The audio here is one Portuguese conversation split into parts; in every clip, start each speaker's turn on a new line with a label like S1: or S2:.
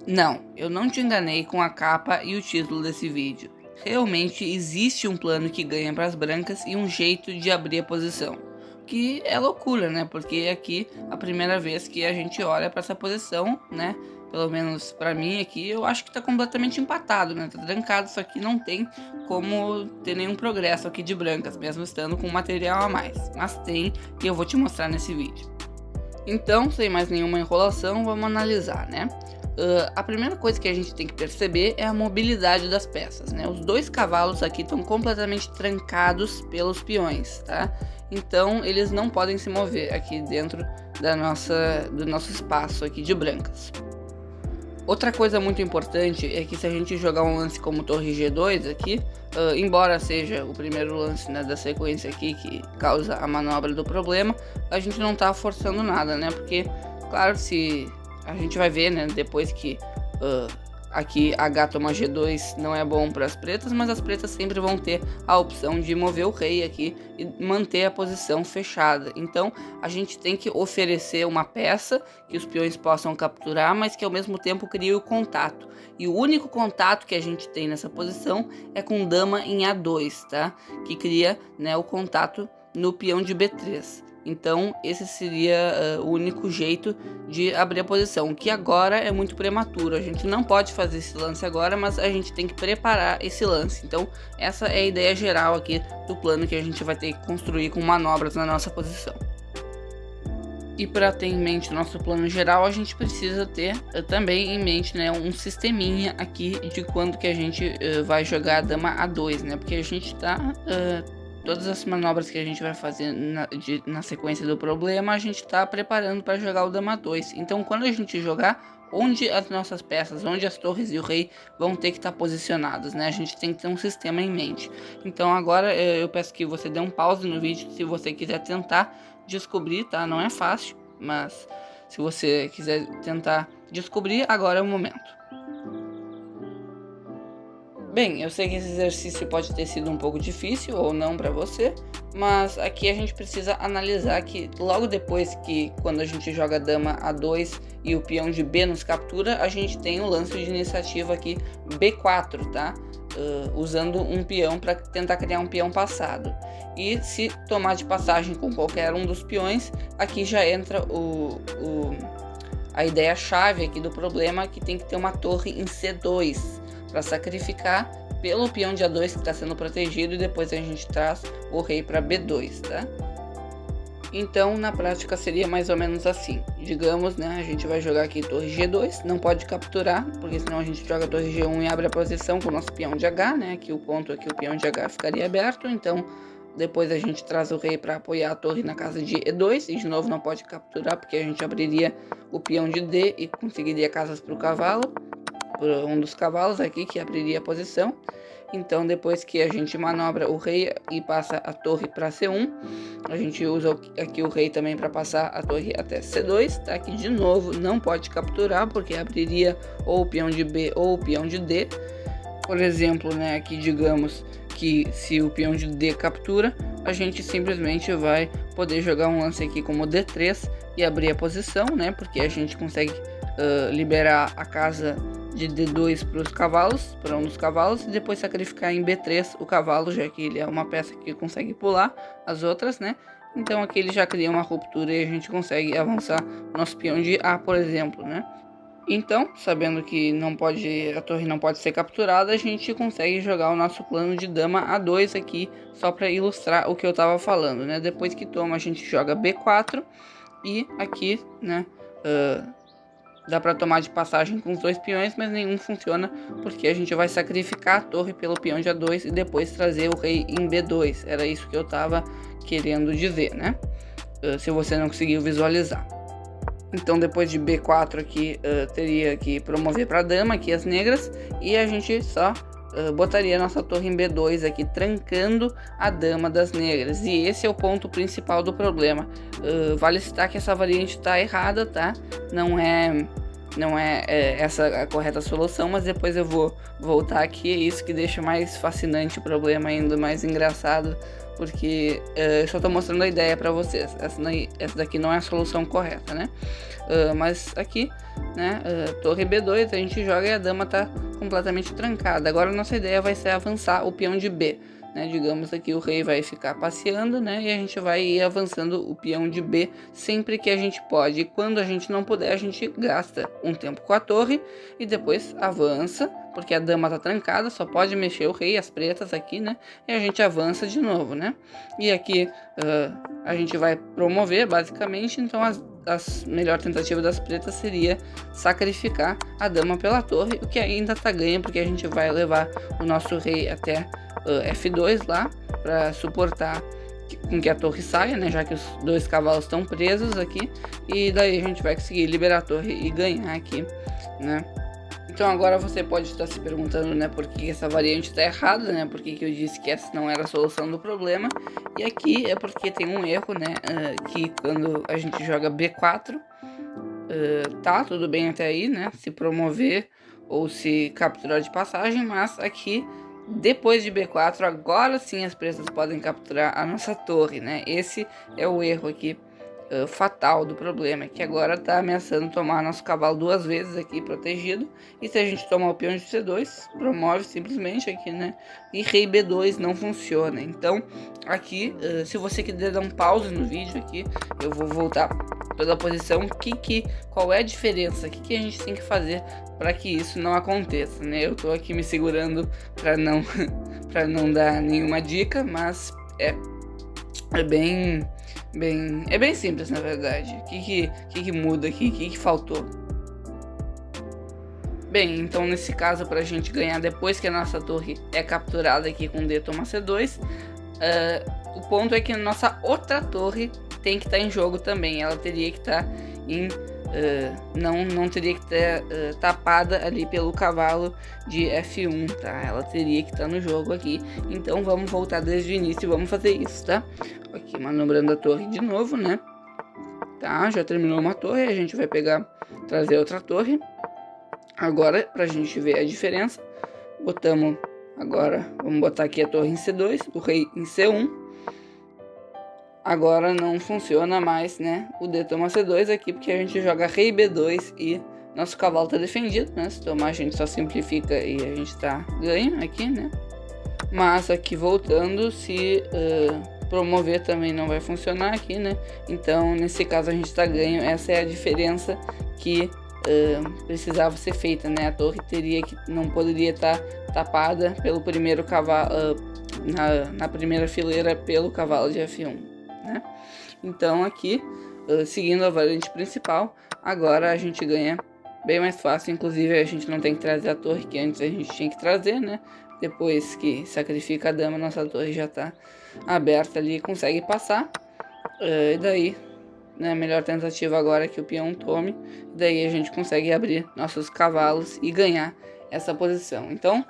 S1: Não, eu não te enganei com a capa e o título desse vídeo. Realmente existe um plano que ganha para as brancas e um jeito de abrir a posição. Que é loucura, né? Porque aqui a primeira vez que a gente olha para essa posição, né? Pelo menos para mim aqui, eu acho que tá completamente empatado, né? Tá trancado, isso aqui não tem como ter nenhum progresso aqui de brancas, mesmo estando com material a mais. Mas tem, e eu vou te mostrar nesse vídeo. Então, sem mais nenhuma enrolação, vamos analisar, né? A primeira coisa que a gente tem que perceber é a mobilidade das peças, né? Os dois cavalos aqui estão completamente trancados pelos peões, tá? Então, eles não podem se mover aqui dentro do nosso espaço aqui de brancas. Outra coisa muito importante é que se a gente jogar um lance como torre G2 aqui, embora seja o primeiro lance, né, da sequência aqui que causa a manobra do problema, a gente não tá forçando nada, né? Porque, claro, se a gente vai ver, né, depois que aqui H toma G2 não é bom para as pretas, mas as pretas sempre vão ter a opção de mover o rei aqui e manter a posição fechada. Então a gente tem que oferecer uma peça que os peões possam capturar, mas que ao mesmo tempo crie o contato. E o único contato que a gente tem nessa posição é com dama em A2, tá? Que cria, né, o contato no peão de B3. Então esse seria o único jeito de abrir a posição, que agora é muito prematuro. A gente não pode fazer esse lance agora, mas a gente tem que preparar esse lance. Então essa é a ideia geral aqui do plano que a gente vai ter que construir com manobras na nossa posição. E para ter em mente o nosso plano geral, a gente precisa ter também em mente, né, um sisteminha aqui de quando que a gente vai jogar a dama A2, né? Porque a gente está... todas as manobras que a gente vai fazer na sequência do problema, a gente está preparando para jogar o dama 2. Então, quando a gente jogar, onde as nossas peças, onde as torres e o rei vão ter que estar posicionados, né? A gente tem que ter um sistema em mente. Então, agora eu peço que você dê um pause no vídeo se você quiser tentar descobrir, tá? Não é fácil, mas se você quiser tentar descobrir, agora é o momento. Bem, eu sei que esse exercício pode ter sido um pouco difícil ou não para você, mas aqui a gente precisa analisar que logo depois que quando a gente joga dama A2 e o peão de B nos captura, a gente tem o lance de iniciativa aqui B4, tá? Usando um peão para tentar criar um peão passado. E se tomar de passagem com qualquer um dos peões, aqui já entra a ideia-chave aqui do problema, que tem que ter uma torre em C2 para sacrificar pelo peão de A2 que está sendo protegido, e depois a gente traz o rei para B2, tá? Então, na prática seria mais ou menos assim. Digamos, né, a gente vai jogar aqui torre G2, não pode capturar, porque senão a gente joga torre G1 e abre a posição com o nosso peão de H, né? Aqui o ponto aqui, o peão de H ficaria aberto, então depois a gente traz o rei para apoiar a torre na casa de E2, e de novo não pode capturar, porque a gente abriria o peão de D e conseguiria casas para o cavalo, por um dos cavalos aqui que abriria a posição. Então depois que a gente manobra o rei e passa a torre para C1, a gente usa aqui o rei também para passar a torre até C2, tá? Que de novo não pode capturar, porque abriria ou o peão de B ou o peão de D. Por exemplo, né, aqui digamos que se o peão de D captura, a gente simplesmente vai poder jogar um lance aqui como D3 e abrir a posição, né? Porque a gente consegue liberar a casa de D2 para os cavalos, para um dos cavalos, e depois sacrificar em B3 o cavalo, já que ele é uma peça que consegue pular as outras, né? Então aqui ele já cria uma ruptura e a gente consegue avançar o nosso peão de A, por exemplo, né? Então, sabendo que a torre não pode ser capturada, a gente consegue jogar o nosso plano de dama A2 aqui, só para ilustrar o que eu estava falando, né? Depois que toma, a gente joga B4 e aqui, né, dá para tomar de passagem com os dois peões, mas nenhum funciona, porque a gente vai sacrificar a torre pelo peão de A2 e depois trazer o rei em B2. Era isso que eu estava querendo dizer, né? Se você não conseguiu visualizar. Então depois de B4 aqui, teria que promover para dama aqui as negras, e a gente só botaria nossa torre em B2 aqui, trancando a dama das negras. E esse é o ponto principal do problema. Vale citar que essa variante está errada, tá? Não é essa a correta solução, mas depois eu vou voltar aqui. É isso que deixa mais fascinante o problema, ainda mais engraçado Porque eu só tô mostrando a ideia para vocês. Essa daqui não é a solução correta, né? Mas aqui, né, torre B2, a gente joga e a dama tá completamente trancada. Agora a nossa ideia vai ser avançar o peão de B, né? Digamos aqui o rei vai ficar passeando, né? E a gente vai ir avançando o peão de B sempre que a gente pode. E quando a gente não puder, a gente gasta um tempo com a torre e depois avança, porque a dama tá trancada, só pode mexer o rei, as pretas aqui, né? E a gente avança de novo, né? E aqui a gente vai promover, basicamente, então a melhor tentativa das pretas seria sacrificar a dama pela torre, o que ainda tá ganho, porque a gente vai levar o nosso rei até F2 lá, para suportar com que a torre saia, né, já que os dois cavalos estão presos aqui, e daí a gente vai conseguir liberar a torre e ganhar aqui, né. Então agora você pode estar se perguntando, né, por que essa variante está errada, né, por que eu disse que essa não era a solução do problema. E aqui é porque tem um erro, né, que quando a gente joga B4, tá tudo bem até aí, né, se promover ou se capturar de passagem, mas aqui depois de B4, agora sim as pretas podem capturar a nossa torre, né, esse é o erro aqui fatal do problema, que agora tá ameaçando tomar nosso cavalo duas vezes aqui protegido, e se a gente tomar o peão de C2, promove simplesmente aqui, né, e rei B2 não funciona. Então aqui, se você quiser dar um pause no vídeo aqui, eu vou voltar toda a posição, qual é a diferença, o que a gente tem que fazer para que isso não aconteça, né? Eu tô aqui me segurando para não para não dar nenhuma dica, mas é bem simples, na verdade. O que muda aqui? O que faltou? Bem, então nesse caso, para a gente ganhar depois que a nossa torre é capturada aqui com D toma C2, o ponto é que a nossa outra torre tem que estar em jogo também. Ela teria que estar em... não teria que estar tapada ali pelo cavalo de F1, tá? Ela teria que estar no jogo aqui. Então vamos voltar desde o início e vamos fazer isso, tá? Aqui manobrando a torre de novo, né? Tá, já terminou uma torre, a gente vai trazer outra torre. Agora, pra gente ver a diferença, vamos botar aqui a torre em C2, o rei em C1. Agora não funciona mais, né, o D toma C2 aqui, porque a gente joga rei B2 e nosso cavalo tá defendido, né? Se tomar a gente só simplifica e a gente tá ganho aqui, né? Mas aqui voltando, se promover também não vai funcionar aqui, né? Então nesse caso a gente tá ganho. Essa é a diferença que precisava ser feita, né? A torre não poderia estar tapada pelo primeiro cavalo, na primeira fileira pelo cavalo de F1, né? Então aqui, seguindo a variante principal, agora a gente ganha bem mais fácil. Inclusive a gente não tem que trazer a torre que antes a gente tinha que trazer, né? Depois que sacrifica a dama, nossa torre já está aberta ali, consegue passar. E daí, né, a melhor tentativa agora é que o peão tome. Daí a gente consegue abrir nossos cavalos e ganhar essa posição. Então,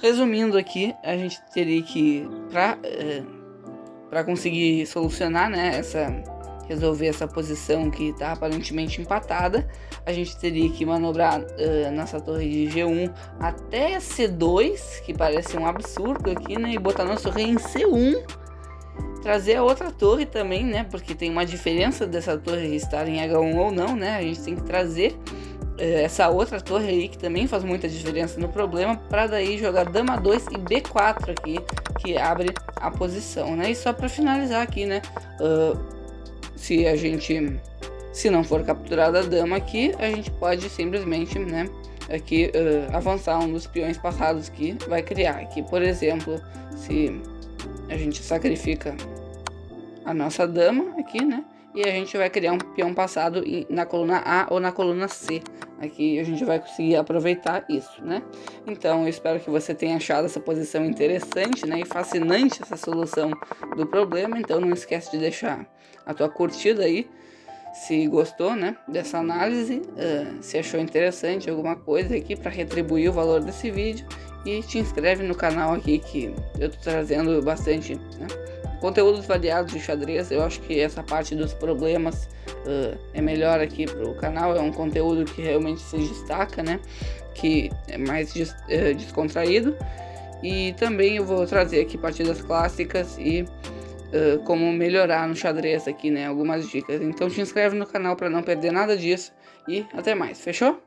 S1: resumindo aqui, a gente teria que, para conseguir solucionar, né, resolver essa posição que está aparentemente empatada, a gente teria que manobrar nossa torre de G1 até C2, que parece um absurdo aqui, né, e botar nosso rei em C1, trazer a outra torre também, né, porque tem uma diferença dessa torre estar em H1 ou não, né, a gente tem que trazer essa outra torre aí, que também faz muita diferença no problema, para daí jogar dama 2 e B4 aqui, que abre a posição, né, e só para finalizar aqui, né, se não for capturada a dama aqui, a gente pode simplesmente, né, aqui avançar um dos peões passados que vai criar aqui. Por exemplo, se a gente sacrifica a nossa dama aqui, né, e a gente vai criar um peão passado na coluna A ou na coluna C. Aqui a gente vai conseguir aproveitar isso, né? Então eu espero que você tenha achado essa posição interessante, né, e fascinante, essa solução do problema. Então não esquece de deixar a tua curtida aí, se gostou, né, dessa análise, se achou interessante alguma coisa aqui para retribuir o valor desse vídeo, e te inscreve no canal aqui, que eu tô trazendo bastante, né, conteúdos variados de xadrez. Eu acho que essa parte dos problemas é melhor aqui pro canal. É um conteúdo que realmente se destaca, né, que é mais descontraído. E também eu vou trazer aqui partidas clássicas e como melhorar no xadrez aqui, né? Algumas dicas. Então te inscreve no canal para não perder nada disso e até mais, fechou?